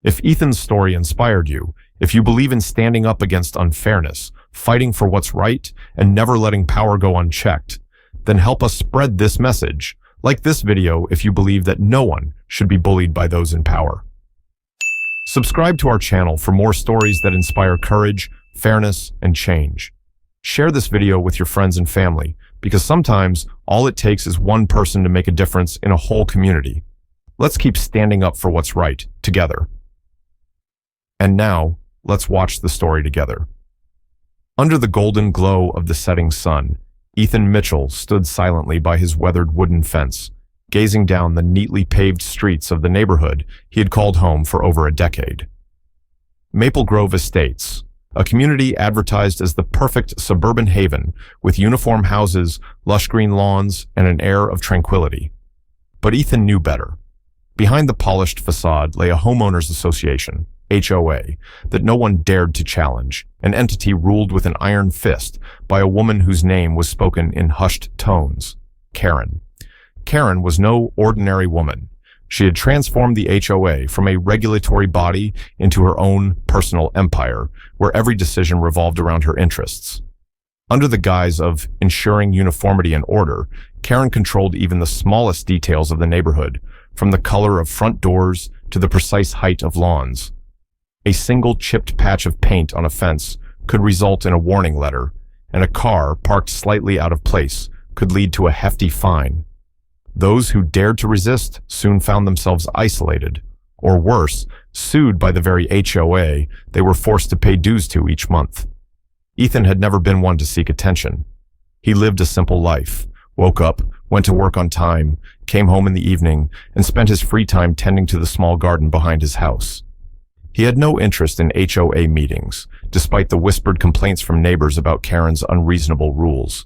If Ethan's story inspired you, if you believe in standing up against unfairness, fighting for what's right, and never letting power go unchecked, then help us spread this message. Like this video if you believe that no one should be bullied by those in power. Subscribe to our channel for more stories that inspire courage, fairness, and change. Share this video with your friends and family, because sometimes all it takes is one person to make a difference in a whole community. Let's keep standing up for what's right, together. And now, let's watch the story together. Under the golden glow of the setting sun, Ethan Mitchell stood silently by his weathered wooden fence, gazing down the neatly paved streets of the neighborhood he had called home for over a decade. Maple Grove Estates, a community advertised as the perfect suburban haven with uniform houses, lush green lawns, and an air of tranquility. But Ethan knew better. Behind the polished facade lay a homeowners association, HOA, that no one dared to challenge, an entity ruled with an iron fist by a woman whose name was spoken in hushed tones, Karen. Karen was no ordinary woman. She had transformed the HOA from a regulatory body into her own personal empire, where every decision revolved around her interests. Under the guise of ensuring uniformity and order, Karen controlled even the smallest details of the neighborhood, from the color of front doors to the precise height of lawns. A single chipped patch of paint on a fence could result in a warning letter, and a car parked slightly out of place could lead to a hefty fine. Those who dared to resist soon found themselves isolated, or worse, sued by the very HOA they were forced to pay dues to each month. Ethan had never been one to seek attention. He lived a simple life, woke up, went to work on time, came home in the evening, and spent his free time tending to the small garden behind his house. He had no interest in HOA meetings, despite the whispered complaints from neighbors about Karen's unreasonable rules.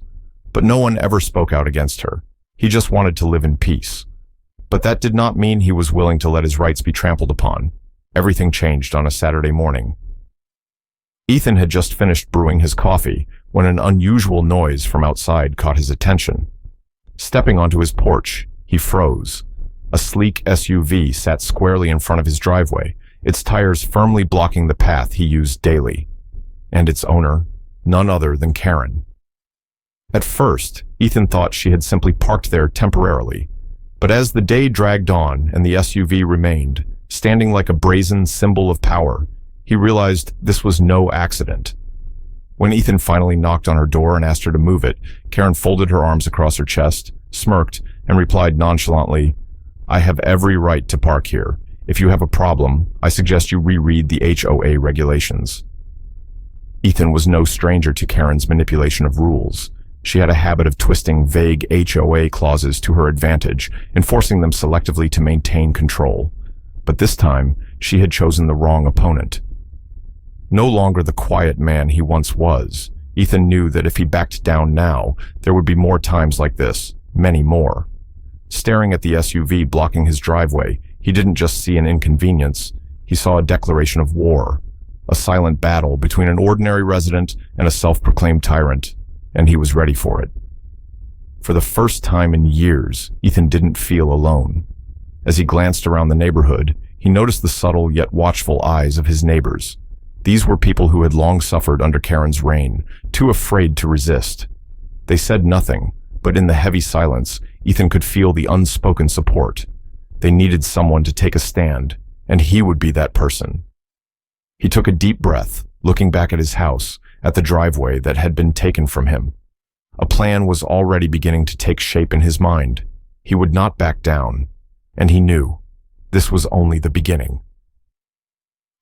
But no one ever spoke out against her. He just wanted to live in peace. But that did not mean he was willing to let his rights be trampled upon. Everything changed on a Saturday morning. Ethan had just finished brewing his coffee when an unusual noise from outside caught his attention. Stepping onto his porch, he froze. A sleek SUV sat squarely in front of his driveway, its tires firmly blocking the path he used daily. And its owner, none other than Karen. At first, Ethan thought she had simply parked there temporarily, but as the day dragged on and the SUV remained, standing like a brazen symbol of power, he realized this was no accident. When Ethan finally knocked on her door and asked her to move it, Karen folded her arms across her chest, smirked, and replied nonchalantly, "I have every right to park here. If you have a problem, I suggest you reread the HOA regulations." Ethan was no stranger to Karen's manipulation of rules. She had a habit of twisting vague HOA clauses to her advantage, enforcing them selectively to maintain control. But this time, she had chosen the wrong opponent. No longer the quiet man he once was, Ethan knew that if he backed down now, there would be more times like this, many more. Staring at the SUV blocking his driveway, he didn't just see an inconvenience, he saw a declaration of war, a silent battle between an ordinary resident and a self-proclaimed tyrant, and he was ready for it. For the first time in years, Ethan didn't feel alone. As he glanced around the neighborhood, he noticed the subtle yet watchful eyes of his neighbors. These were people who had long suffered under Karen's reign, too afraid to resist. They said nothing, but in the heavy silence, Ethan could feel the unspoken support. They needed someone to take a stand, and he would be that person. He took a deep breath, looking back at his house, at the driveway that had been taken from him. A plan was already beginning to take shape in his mind. He would not back down, and he knew this was only the beginning.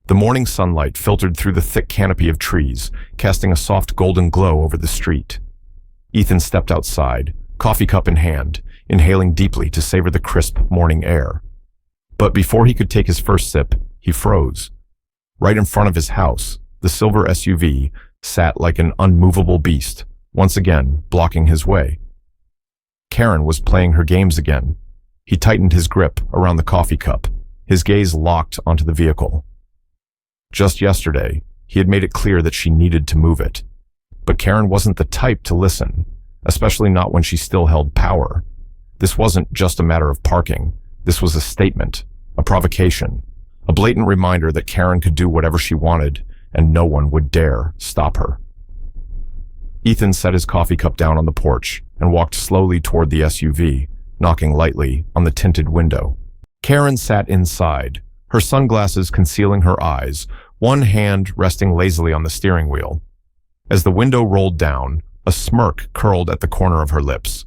The morning sunlight filtered through the thick canopy of trees, casting a soft golden glow over the street. Ethan stepped outside, coffee cup in hand, inhaling deeply to savor the crisp morning air. But before he could take his first sip, he froze. Right in front of his house, the silver SUV sat like an unmovable beast, once again blocking his way. Karen was playing her games again. He tightened his grip around the coffee cup, his gaze locked onto the vehicle. Just yesterday, he had made it clear that she needed to move it. But Karen wasn't the type to listen, especially not when she still held power. This wasn't just a matter of parking. This was a statement, a provocation, a blatant reminder that Karen could do whatever she wanted and no one would dare stop her. Ethan set his coffee cup down on the porch and walked slowly toward the SUV, knocking lightly on the tinted window. Karen sat inside, her sunglasses concealing her eyes, one hand resting lazily on the steering wheel. As the window rolled down, a smirk curled at the corner of her lips.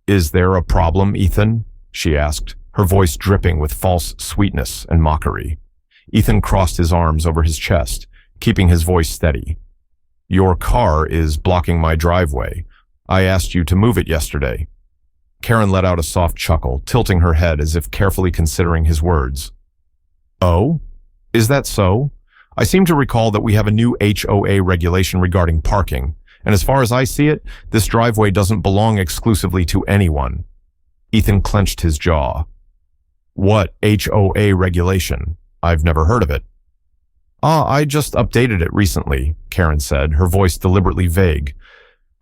"Is there a problem, Ethan?" she asked, her voice dripping with false sweetness and mockery. Ethan crossed his arms over his chest, keeping his voice steady. "Your car is blocking my driveway. I asked you to move it yesterday." Karen let out a soft chuckle, tilting her head as if carefully considering his words. "Oh? Is that so? I seem to recall that we have a new HOA regulation regarding parking, and as far as I see it, this driveway doesn't belong exclusively to anyone." Ethan clenched his jaw. "What HOA regulation? I've never heard of it." I just updated it recently," Karen said, her voice deliberately vague.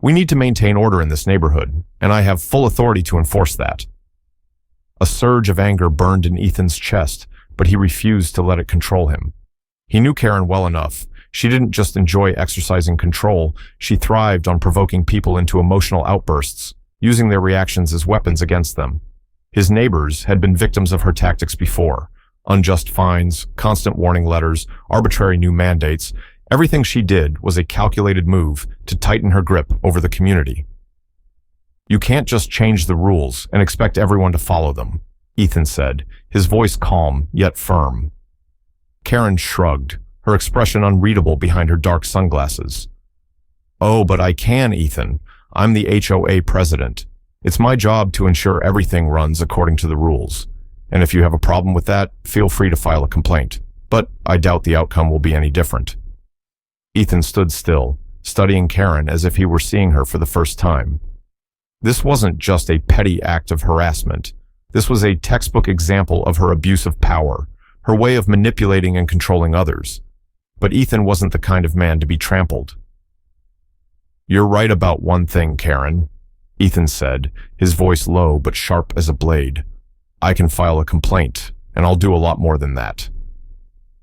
"We need to maintain order in this neighborhood, and I have full authority to enforce that." A surge of anger burned in Ethan's chest, but he refused to let it control him. He knew Karen well enough. She didn't just enjoy exercising control, she thrived on provoking people into emotional outbursts, using their reactions as weapons against them. His neighbors had been victims of her tactics before. Unjust fines, constant warning letters, arbitrary new mandates. Everything she did was a calculated move to tighten her grip over the community. "You can't just change the rules and expect everyone to follow them," Ethan said, his voice calm yet firm. Karen shrugged, her expression unreadable behind her dark sunglasses. "Oh, but I can, Ethan. I'm the HOA president. It's my job to ensure everything runs according to the rules. And if you have a problem with that, feel free to file a complaint. But I doubt the outcome will be any different." Ethan stood still, studying Karen as if he were seeing her for the first time. This wasn't just a petty act of harassment. This was a textbook example of her abuse of power, her way of manipulating and controlling others. But Ethan wasn't the kind of man to be trampled. "You're right about one thing, Karen," Ethan said, his voice low but sharp as a blade. "I can file a complaint, and I'll do a lot more than that."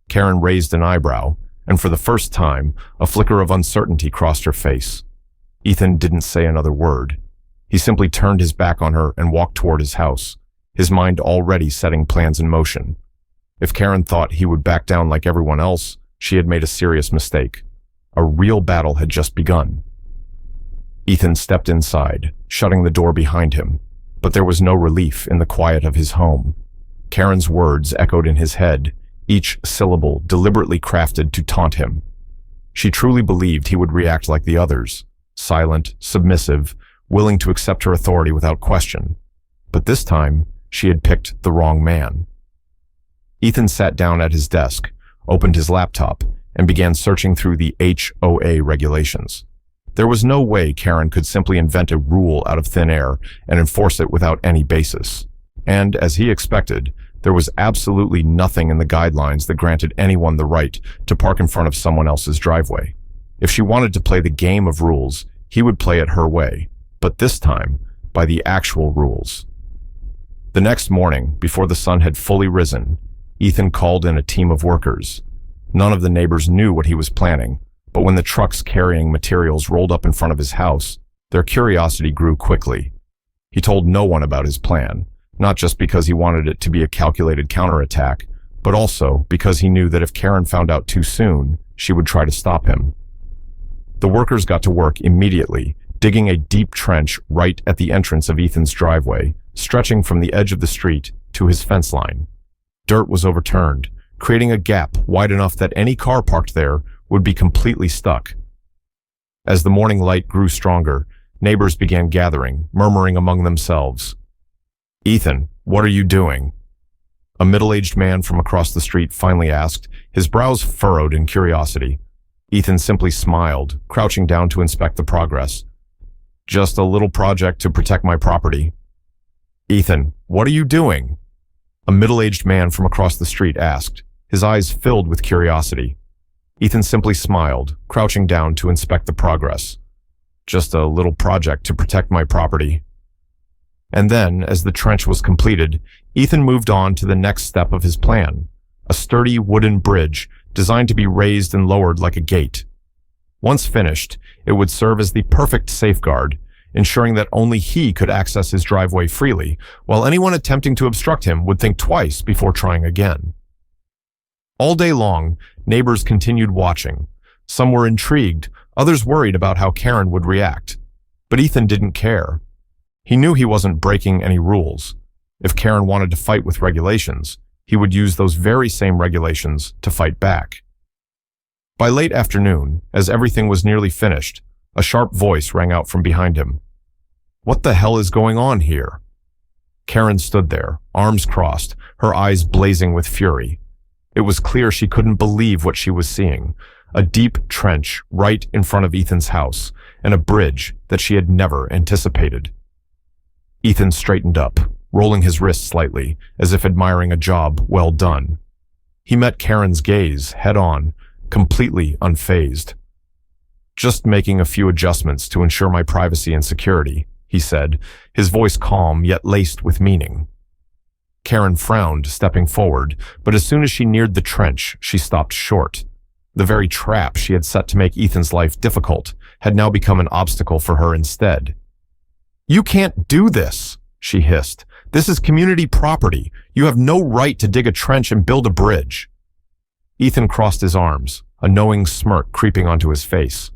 Karen raised an eyebrow, and for the first time, a flicker of uncertainty crossed her face. Ethan didn't say another word. He simply turned his back on her and walked toward his house, his mind already setting plans in motion. If Karen thought he would back down like everyone else, she had made a serious mistake. A real battle had just begun. Ethan stepped inside, shutting the door behind him, but there was no relief in the quiet of his home. Karen's words echoed in his head, each syllable deliberately crafted to taunt him. She truly believed he would react like the others, silent, submissive, willing to accept her authority without question. But this time, she had picked the wrong man. Ethan sat down at his desk, opened his laptop, and began searching through the HOA regulations. There was no way Karen could simply invent a rule out of thin air and enforce it without any basis. And, as he expected, there was absolutely nothing in the guidelines that granted anyone the right to park in front of someone else's driveway. If she wanted to play the game of rules, he would play it her way, but this time, by the actual rules. The next morning, before the sun had fully risen, Ethan called in a team of workers. None of the neighbors knew what he was planning, but when the trucks carrying materials rolled up in front of his house, their curiosity grew quickly. He told no one about his plan, not just because he wanted it to be a calculated counterattack, but also because he knew that if Karen found out too soon, she would try to stop him. The workers got to work immediately, digging a deep trench right at the entrance of Ethan's driveway, stretching from the edge of the street to his fence line. Dirt was overturned, creating a gap wide enough that any car parked there would be completely stuck. As the morning light grew stronger, neighbors began gathering, murmuring among themselves. "Ethan, what are you doing?" A middle-aged man from across the street finally asked, his brows furrowed in curiosity. Ethan simply smiled, crouching down to inspect the progress. "Just a little project to protect my property." "Ethan, what are you doing?" A middle-aged man from across the street asked, his eyes filled with curiosity. Ethan simply smiled, crouching down to inspect the progress. "Just a little project to protect my property." And then, as the trench was completed, Ethan moved on to the next step of his plan, a sturdy wooden bridge designed to be raised and lowered like a gate. Once finished, it would serve as the perfect safeguard, ensuring that only he could access his driveway freely, while anyone attempting to obstruct him would think twice before trying again. All day long, neighbors continued watching. Some were intrigued, others worried about how Karen would react. But Ethan didn't care. He knew he wasn't breaking any rules. If Karen wanted to fight with regulations, he would use those very same regulations to fight back. By late afternoon, as everything was nearly finished, a sharp voice rang out from behind him. "What the hell is going on here?" Karen stood there, arms crossed, her eyes blazing with fury. It was clear she couldn't believe what she was seeing. A deep trench right in front of Ethan's house, and a bridge that she had never anticipated. Ethan straightened up, rolling his wrist slightly, as if admiring a job well done. He met Karen's gaze head-on, completely unfazed. "Just making a few adjustments to ensure my privacy and security," he said, his voice calm yet laced with meaning. Karen frowned, stepping forward, but as soon as she neared the trench, she stopped short. The very trap she had set to make Ethan's life difficult had now become an obstacle for her instead. "You can't do this," she hissed. "This is community property. You have no right to dig a trench and build a bridge." Ethan crossed his arms, a knowing smirk creeping onto his face.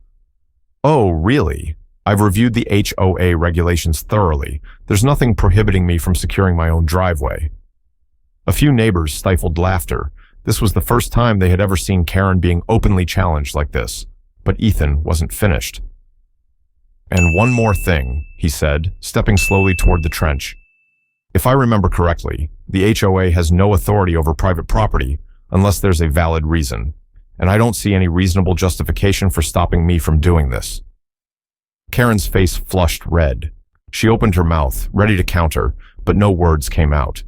"Oh, really? I've reviewed the HOA regulations thoroughly. There's nothing prohibiting me from securing my own driveway." A few neighbors stifled laughter. This was the first time they had ever seen Karen being openly challenged like this, but Ethan wasn't finished. "And one more thing," he said, stepping slowly toward the trench. "If I remember correctly, the HOA has no authority over private property unless there's a valid reason, and I don't see any reasonable justification for stopping me from doing this." Karen's face flushed red. She opened her mouth, ready to counter, but no words came out.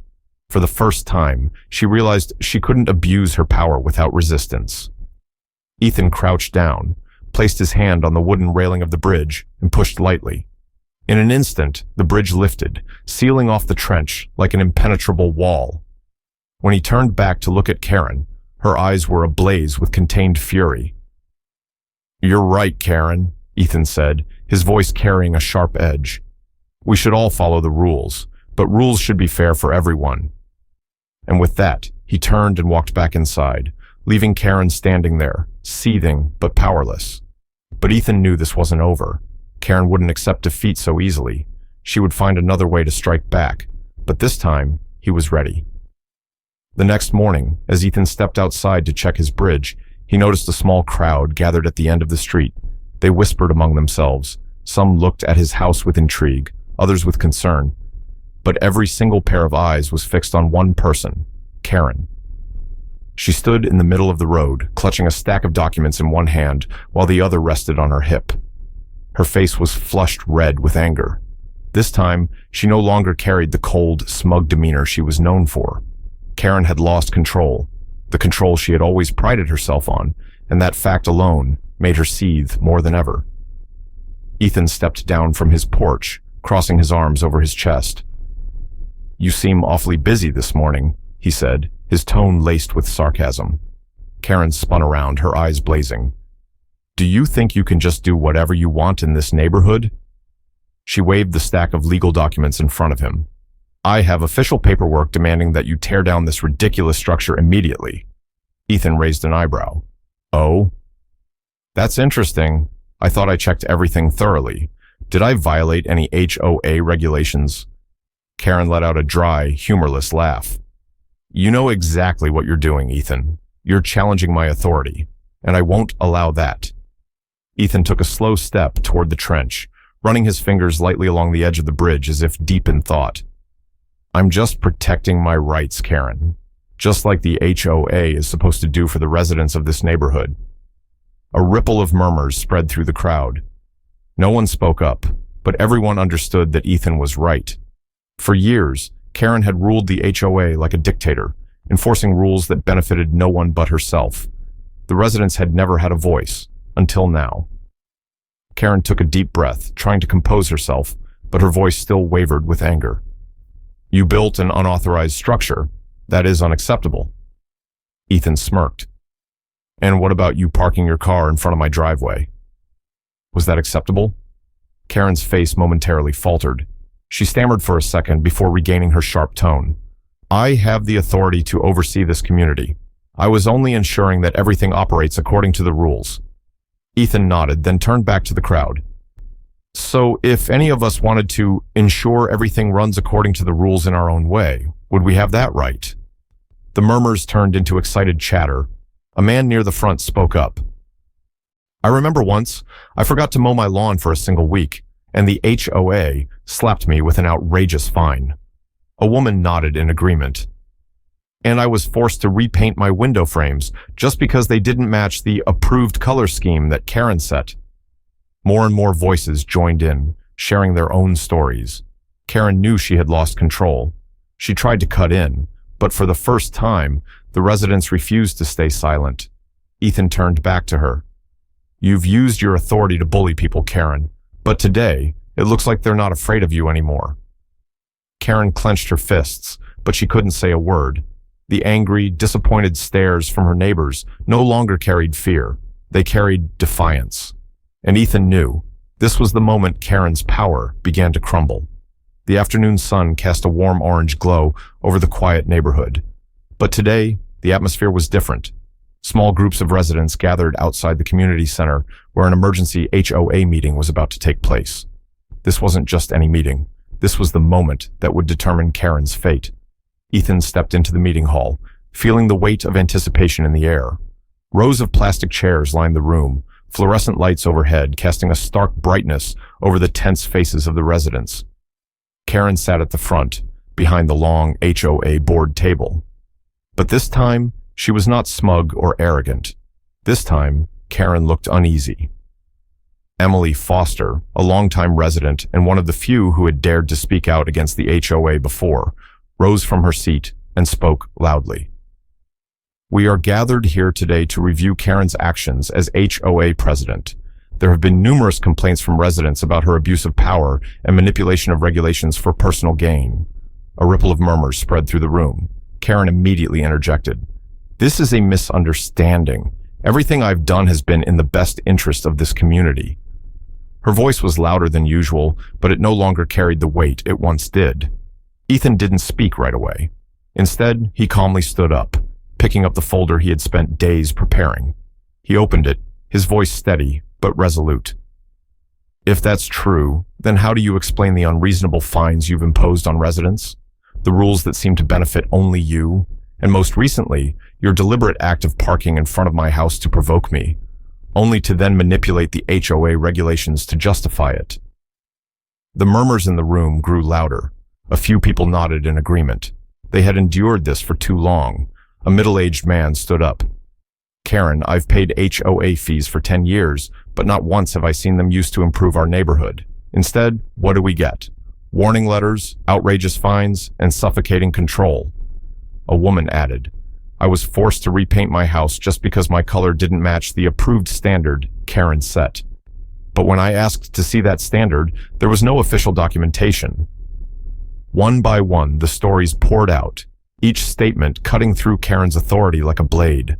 For the first time, she realized she couldn't abuse her power without resistance. Ethan crouched down, placed his hand on the wooden railing of the bridge, and pushed lightly. In an instant, the bridge lifted, sealing off the trench like an impenetrable wall. When he turned back to look at Karen, her eyes were ablaze with contained fury. "You're right, Karen," Ethan said, his voice carrying a sharp edge. "We should all follow the rules, but rules should be fair for everyone." And with that, he turned and walked back inside, leaving Karen standing there, seething but powerless. But Ethan knew this wasn't over. Karen wouldn't accept defeat so easily. She would find another way to strike back, but this time, he was ready. The next morning, as Ethan stepped outside to check his bridge, he noticed a small crowd gathered at the end of the street. They whispered among themselves. Some looked at his house with intrigue, others with concern. But every single pair of eyes was fixed on one person, Karen. She stood in the middle of the road, clutching a stack of documents in one hand while the other rested on her hip. Her face was flushed red with anger. This time, she no longer carried the cold, smug demeanor she was known for. Karen had lost control, the control she had always prided herself on, and that fact alone made her seethe more than ever. Ethan stepped down from his porch, crossing his arms over his chest. "You seem awfully busy this morning," he said, his tone laced with sarcasm. Karen spun around, her eyes blazing. "Do you think you can just do whatever you want in this neighborhood?" She waved the stack of legal documents in front of him. "I have official paperwork demanding that you tear down this ridiculous structure immediately." Ethan raised an eyebrow. "Oh? That's interesting. I thought I checked everything thoroughly. Did I violate any HOA regulations?" Karen let out a dry, humorless laugh. "You know exactly what you're doing, Ethan. You're challenging my authority, and I won't allow that." Ethan took a slow step toward the trench, running his fingers lightly along the edge of the bridge as if deep in thought. "I'm just protecting my rights, Karen, just like the HOA is supposed to do for the residents of this neighborhood." A ripple of murmurs spread through the crowd. No one spoke up, but everyone understood that Ethan was right. For years, Karen had ruled the HOA like a dictator, enforcing rules that benefited no one but herself. The residents had never had a voice, until now. Karen took a deep breath, trying to compose herself, but her voice still wavered with anger. "You built an unauthorized structure. That is unacceptable." Ethan smirked. And what about you parking your car in front of my driveway? Was that acceptable? Karen's face momentarily faltered. She stammered for a second before regaining her sharp tone. I have the authority to oversee this community. I was only ensuring that everything operates according to the rules. Ethan nodded, then turned back to the crowd. So if any of us wanted to ensure everything runs according to the rules in our own way, would we have that right? The murmurs turned into excited chatter. A man near the front spoke up. I remember once, I forgot to mow my lawn for a single week, and the HOA slapped me with an outrageous fine. A woman nodded in agreement. And I was forced to repaint my window frames just because they didn't match the approved color scheme that Karen set. More and more voices joined in, sharing their own stories. Karen knew she had lost control. She tried to cut in, but for the first time, the residents refused to stay silent. Ethan turned back to her. You've used your authority to bully people, Karen, but today, it looks like they're not afraid of you anymore. Karen clenched her fists, but she couldn't say a word. The angry, disappointed stares from her neighbors no longer carried fear. They carried defiance. And Ethan knew this was the moment Karen's power began to crumble. The afternoon sun cast a warm orange glow over the quiet neighborhood. But today, the atmosphere was different. Small groups of residents gathered outside the community center where an emergency HOA meeting was about to take place. This wasn't just any meeting. This was the moment that would determine Karen's fate. Ethan stepped into the meeting hall, feeling the weight of anticipation in the air. Rows of plastic chairs lined the room, fluorescent lights overhead casting a stark brightness over the tense faces of the residents. Karen sat at the front, behind the long HOA board table. But this time, she was not smug or arrogant. This time, Karen looked uneasy. Emily Foster, a longtime resident and one of the few who had dared to speak out against the HOA before, rose from her seat and spoke loudly. We are gathered here today to review Karen's actions as HOA president. There have been numerous complaints from residents about her abuse of power and manipulation of regulations for personal gain. A ripple of murmurs spread through the room. Karen immediately interjected. This is a misunderstanding. Everything I've done has been in the best interest of this community. Her voice was louder than usual, but it no longer carried the weight it once did. Ethan didn't speak right away. Instead, he calmly stood up, picking up the folder he had spent days preparing. He opened it, his voice steady but resolute. If that's true, then how do you explain the unreasonable fines you've imposed on residents? The rules that seem to benefit only you? And most recently, your deliberate act of parking in front of my house to provoke me, only to then manipulate the HOA regulations to justify it. The murmurs in the room grew louder. A few people nodded in agreement. They had endured this for too long. A middle-aged man stood up. Karen, I've paid HOA fees for 10 years, but not once have I seen them used to improve our neighborhood. Instead, what do we get? Warning letters, outrageous fines, and suffocating control. A woman added, I was forced to repaint my house just because my color didn't match the approved standard Karen set. But when I asked to see that standard, there was no official documentation. One by one, the stories poured out, each statement cutting through Karen's authority like a blade.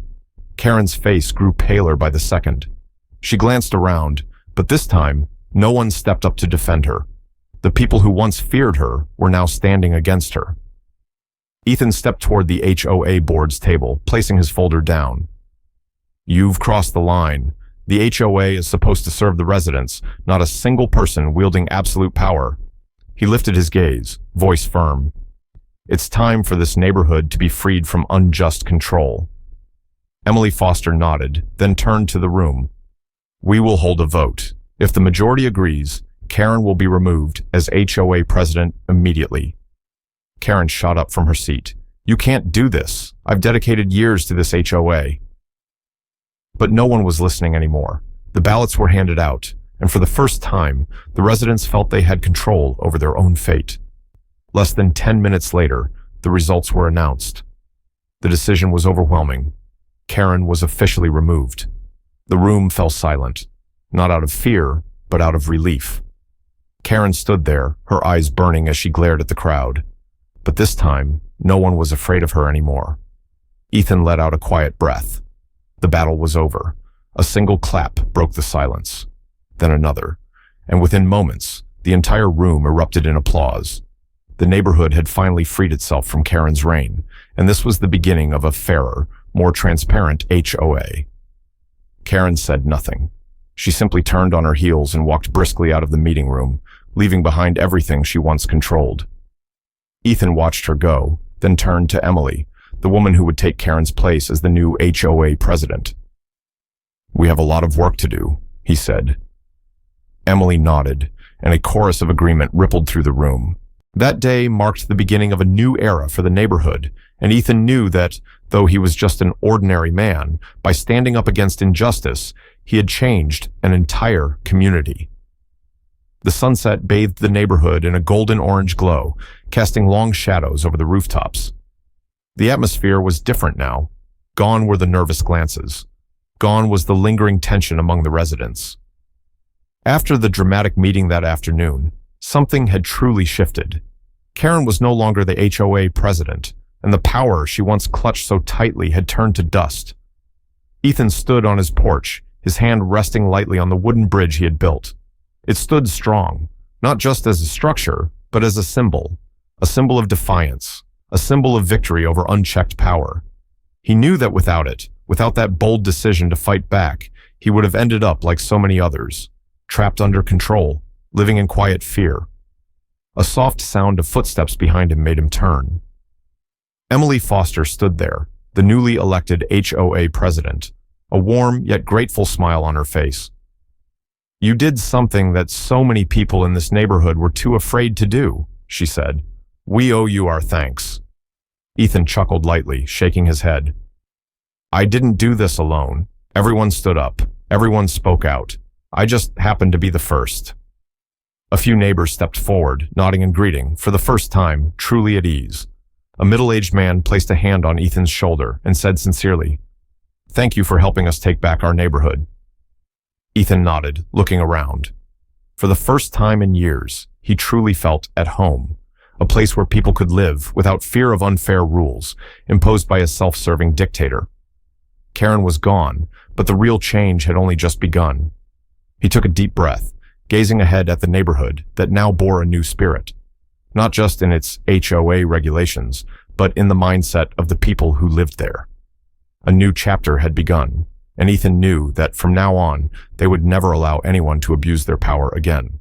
Karen's face grew paler by the second. She glanced around, but this time, no one stepped up to defend her. The people who once feared her were now standing against her. Ethan stepped toward the HOA board's table, placing his folder down. You've crossed the line. The HOA is supposed to serve the residents, not a single person wielding absolute power. He lifted his gaze, voice firm. It's time for this neighborhood to be freed from unjust control. Emily Foster nodded, then turned to the room. We will hold a vote. If the majority agrees, Karen will be removed as HOA president immediately. Karen shot up from her seat. You can't do this. I've dedicated years to this HOA. But no one was listening anymore. The ballots were handed out, and for the first time, the residents felt they had control over their own fate. Less than 10 minutes later, the results were announced. The decision was overwhelming. Karen was officially removed. The room fell silent, not out of fear, but out of relief. Karen stood there, her eyes burning as she glared at the crowd. But this time, no one was afraid of her anymore. Ethan let out a quiet breath. The battle was over. A single clap broke the silence. Then another. And within moments, the entire room erupted in applause. The neighborhood had finally freed itself from Karen's reign, and this was the beginning of a fairer, more transparent HOA. Karen said nothing. She simply turned on her heels and walked briskly out of the meeting room, leaving behind everything she once controlled. Ethan watched her go, then turned to Emily, the woman who would take Karen's place as the new HOA president. "We have a lot of work to do," he said. Emily nodded, and a chorus of agreement rippled through the room. That day marked the beginning of a new era for the neighborhood, and Ethan knew that, though he was just an ordinary man, by standing up against injustice, he had changed an entire community. The sunset bathed the neighborhood in a golden-orange glow, casting long shadows over the rooftops. The atmosphere was different now. Gone were the nervous glances. Gone was the lingering tension among the residents. After the dramatic meeting that afternoon, something had truly shifted. Karen was no longer the HOA president, and the power she once clutched so tightly had turned to dust. Ethan stood on his porch, his hand resting lightly on the wooden bridge he had built. It stood strong, not just as a structure, but as a symbol of defiance, a symbol of victory over unchecked power. He knew that without it, without that bold decision to fight back, he would have ended up like so many others, trapped under control, living in quiet fear. A soft sound of footsteps behind him made him turn. Emily Foster stood there, the newly elected HOA president, a warm yet grateful smile on her face. "You did something that so many people in this neighborhood were too afraid to do," she said. "We owe you our thanks." Ethan chuckled lightly, shaking his head. "I didn't do this alone. Everyone stood up. Everyone spoke out. I just happened to be the first." A few neighbors stepped forward, nodding and greeting, for the first time, truly at ease. A middle-aged man placed a hand on Ethan's shoulder and said sincerely, "Thank you for helping us take back our neighborhood." Ethan nodded, looking around. For the first time in years, he truly felt at home, a place where people could live without fear of unfair rules imposed by a self-serving dictator. Karen was gone, but the real change had only just begun. He took a deep breath, gazing ahead at the neighborhood that now bore a new spirit, not just in its HOA regulations, but in the mindset of the people who lived there. A new chapter had begun, and Ethan knew that from now on, they would never allow anyone to abuse their power again.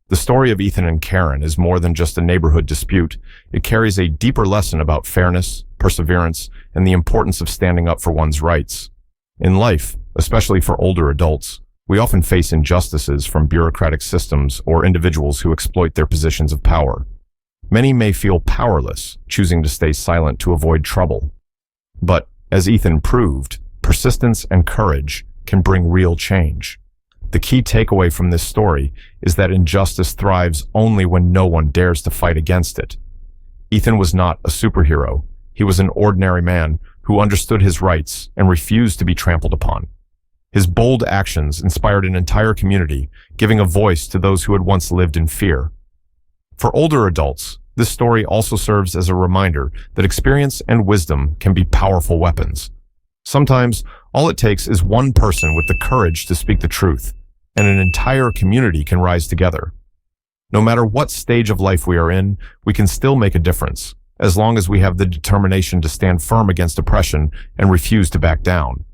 The story of Ethan and Karen is more than just a neighborhood dispute. It carries a deeper lesson about fairness, perseverance, and the importance of standing up for one's rights. In life, especially for older adults, we often face injustices from bureaucratic systems or individuals who exploit their positions of power. Many may feel powerless, choosing to stay silent to avoid trouble. But, as Ethan proved, persistence and courage can bring real change. The key takeaway from this story is that injustice thrives only when no one dares to fight against it. Ethan was not a superhero. He was an ordinary man who understood his rights and refused to be trampled upon. His bold actions inspired an entire community, giving a voice to those who had once lived in fear. For older adults, this story also serves as a reminder that experience and wisdom can be powerful weapons. Sometimes, all it takes is one person with the courage to speak the truth, and an entire community can rise together. No matter what stage of life we are in, we can still make a difference, as long as we have the determination to stand firm against oppression and refuse to back down.